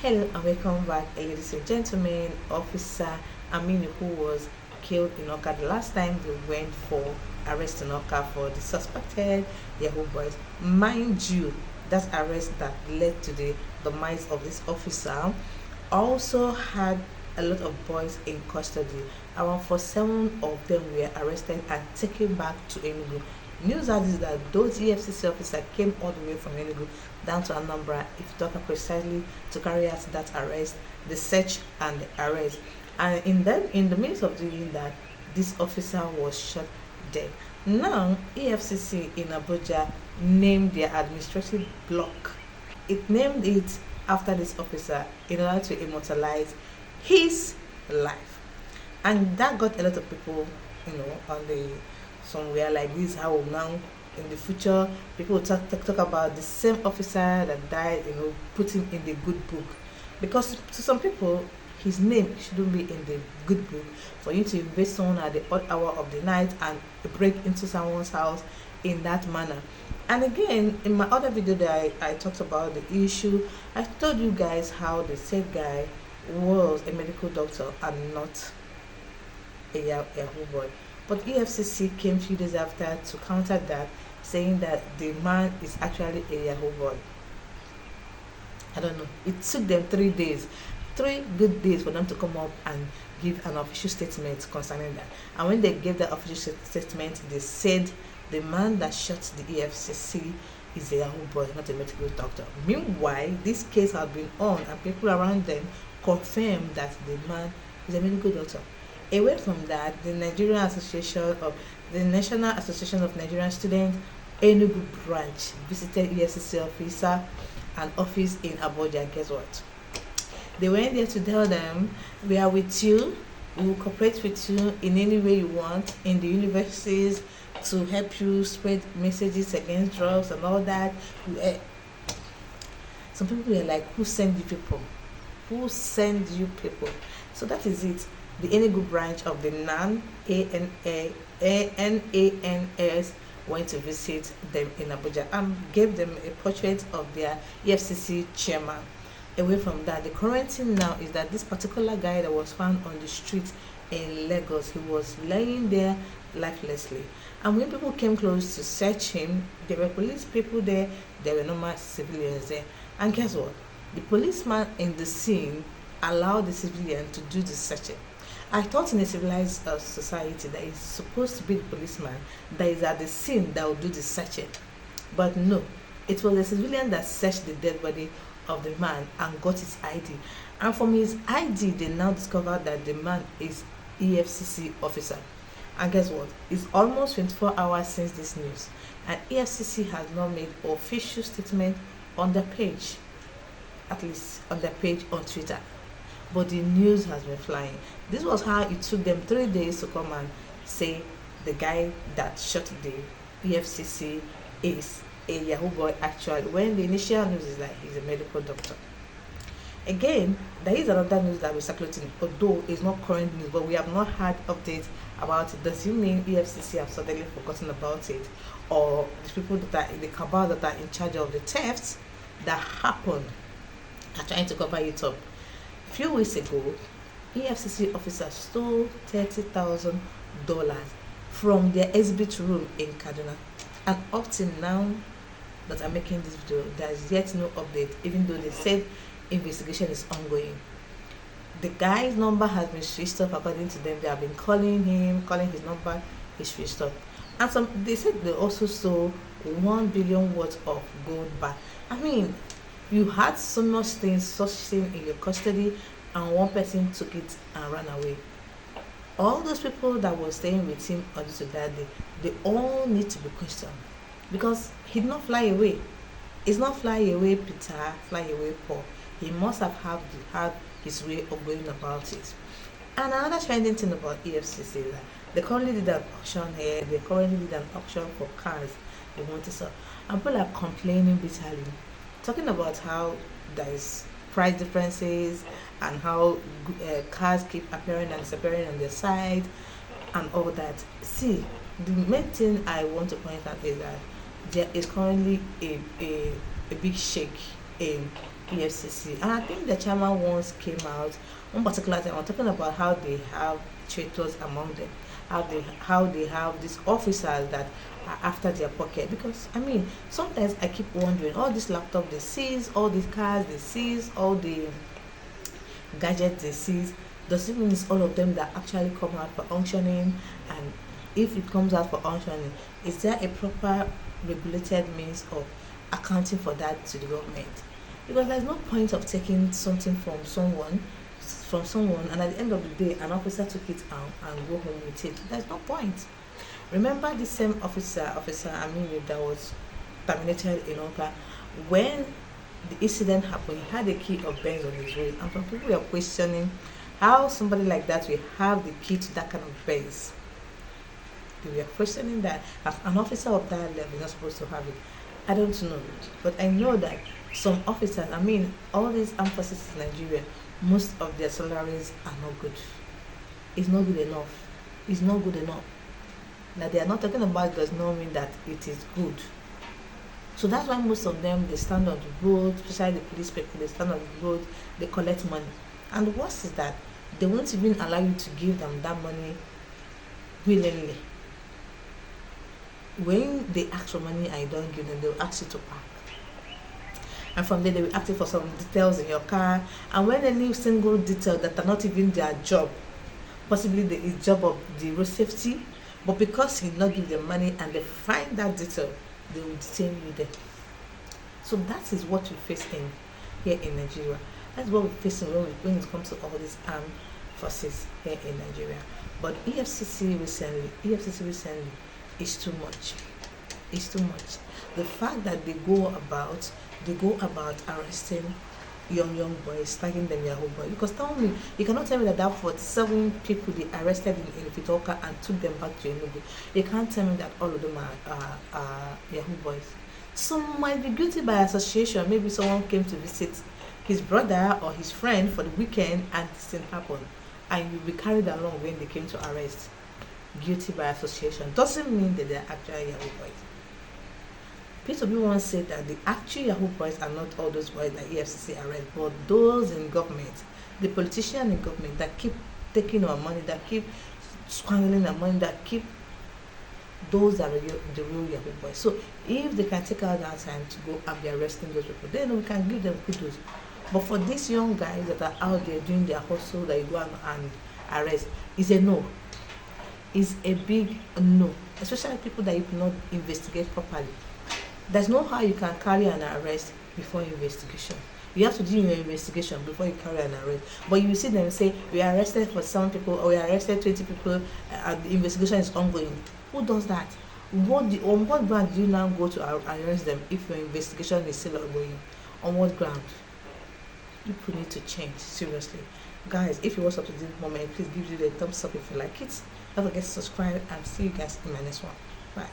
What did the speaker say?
Hello and welcome back, ladies and gentlemen. Officer Aminu, who was killed in Oka the last time they went for arrest in Oka for the suspected Yahoo boys. Mind you, that arrest that led to the demise of this officer also had a lot of boys in custody. Around 47 of them were arrested and taken back to Enugu. News out is that those EFCC officers came all the way from Enugu down to Anambra, if you talk precisely, to carry out that arrest, the search and the arrest. And in the midst of doing that, this officer was shot dead. Now, EFCC in Abuja named their administrative block. It named it after this officer in order to immortalize his life. And that got a lot of people, on the somewhere like this, how now in the future people will talk about the same officer that died, put him in the good book. Because to some people, his name shouldn't be in the good book for you to invade someone at the odd hour of the night and break into someone's house in that manner. And again, in my other video that I talked about the issue, I told you guys how the said guy was a medical doctor and not a Yahoo boy. But EFCC came a few days after to counter that, saying that the man is actually a Yahoo boy. I don't know. It took them 3 days, 3 good days for them to come up and give an official statement concerning that. And when they gave that official statement, they said the man that shot the EFCC is a Yahoo boy, not a medical doctor. Meanwhile, this case had been on, and people around them confirmed that the man is a medical doctor. Away from that, the Nigerian Association of the National Association of Nigerian Students Enugu branch visited EFCC officer and office in Abuja. Guess what? They went there to tell them, we are with you, we will cooperate with you in any way you want in the universities to help you spread messages against drugs and all that. Some people were like, who sent you people? Who sent you people? So that is it. The Enugu branch of the NANS went to visit them in Abuja and gave them a portrait of their EFCC chairman. Away from that, the current thing now is that this particular guy that was found on the street in Lagos, he was laying there lifelessly. And when people came close to search him, there were police people there were normal civilians there. And guess what? The policeman in the scene allowed the civilian to do the searching. I thought in a civilized society that it's supposed to be the policeman that is at the scene that will do the searching. But no, it was the civilian that searched the dead body of the man and got his ID. And from his ID, they now discovered that the man is EFCC officer. And guess what? It's almost 24 hours since this news. And EFCC has not made official statement on their page, at least on their page on Twitter. But the news has been flying. This was how it took them 3 days to come and say the guy that shot the EFCC is a Yahoo boy actually, when the initial news is that he's a medical doctor. Again, there is another news that we're circulating, although it's not current news, but we have not had updates about it. Does it mean EFCC have suddenly forgotten about it? Or the people that are the cabal that are in charge of the thefts that happened are trying to cover it up? A few weeks ago, EFCC officers stole $30,000 from their exhibit room in Kaduna. And up till now that I'm making this video, there is yet no update, even though they said investigation is ongoing. The guy's number has been switched off according to them. They have been calling his number is switched off. And they said they also stole 1 billion worth of gold back. I mean, you had so much such thing in your custody, and one person took it and ran away. All those people that were staying with him until that day, they all need to be questioned, because he did not fly away. It's not fly away Peter, fly away Paul. He must have had his way of going about it. And another trending thing about EFCC is that they currently did an auction here. They currently did an auction for cars they want to sell. And people are complaining bitterly, talking about how there is price differences and how cars keep appearing and disappearing on their side and all that. See, the main thing I want to point out is that there is currently a big shake in EFCC. And I think the chairman once came out one particular time. I'm talking about how they have traitors among them, how they have these officers that are after their pocket. Because I mean, sometimes I keep wondering, all this laptop they seize, all these cars they seize, all the gadgets they seize, does it mean it's all of them that actually come out for auctioning? And if it comes out for auctioning, is there a proper regulated means of accounting for that to the government? Because there's no point of taking something from someone, and at the end of the day an officer took it out and go home with it. There's no point. Remember the same officer Aminu that was terminated in Oka, when the incident happened, he had a key of Benz on his way, and some people were questioning how somebody like that will have the key to that kind of Benz. They were questioning that an officer of that level is not supposed to have it. I don't know, but I know that some officers, I mean, all these armed forces in Nigeria, most of their salaries are not good. It's not good enough. It's not good enough. That they are not talking about does not mean that it is good. So that's why most of them, they stand on the road, especially the police people, they stand on the road, they collect money. And the worst is that they won't even allow you to give them that money willingly. When they ask for money and you don't give them, they'll ask you to park. And from there, they will ask you for some details in your car. And when any single detail that are not even their job, possibly the job of the road safety, but because you not give them money and they find that detail, they will detain you there. So that is what we face here in Nigeria. That's what we're facing when it comes to all these armed forces here in Nigeria. But EFCC recently is too much. It's too much. The fact that they go about arresting young boys, tagging them Yahoo boys. Because you cannot tell me that 47 people they arrested in Fitoka and took them back to Enugu. You can't tell me that all of them are Yahoo boys. Some might be guilty by association. Maybe someone came to visit his brother or his friend for the weekend and this thing happened, and you'll be carried along when they came to arrest. Guilty by association doesn't mean that they're actually Yahoo boys. P2B once said that the actual Yahoo boys are not all those boys that EFCC arrest, but those in government, the politicians in government that keep taking our money, that keep squandering our money, that keep, those are the real Yahoo boys. So if they can take out that time to go and be arresting those people, then we can give them kudos. But for these young guys that are out there doing their hustle, that you go and arrest, is a no. Is a big no. Especially people that you cannot investigate properly. There's no how you can carry an arrest before investigation. You have to do your investigation before you carry an arrest. But you see them say, we arrested for 7 people or we arrested 20 people and the investigation is ongoing. Who does that? On what ground do you now go to arrest them if your investigation is still ongoing? On what ground? People need to change, seriously. Guys, if you watch up to this moment, please give it a thumbs up if you like it. Don't forget to subscribe and see you guys in my next one. Bye.